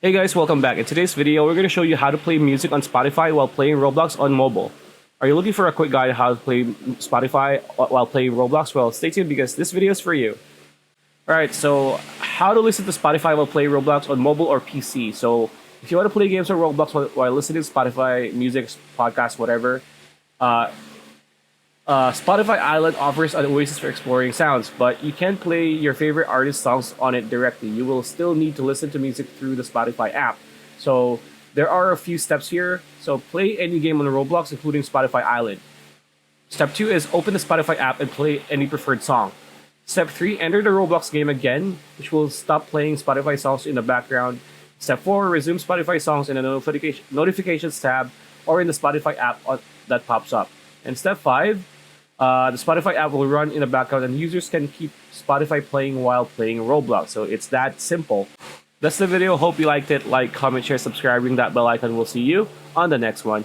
Hey guys, welcome back. In today's video, we're going to show you how to play music on Spotify while playing Roblox on mobile. Are you looking for a quick guide on how to play Spotify while playing Roblox? Well, stay tuned because this video is for you. Alright, so how to listen to Spotify while playing Roblox on mobile or PC. So if you want to play games on Roblox while listening to Spotify, music, podcasts, whatever, uh, Spotify Island offers an oasis for exploring sounds, but you can't play your favorite artist songs on it directly. You will still need to listen to music through the Spotify app. So there are a few steps here. So play any game on Roblox, including Spotify Island. Step 2 is open the Spotify app and play any preferred song. Step 3, enter the Roblox game again, which will stop playing Spotify songs in the background. Step 4, resume Spotify songs in the notifications tab or in the Spotify app that pops up. And step 5, the Spotify app will run in the background and users can keep Spotify playing while playing Roblox. So it's that simple. That's the video. Hope you liked it. Like, comment, share, subscribe, ring that bell icon. We'll see you on the next one.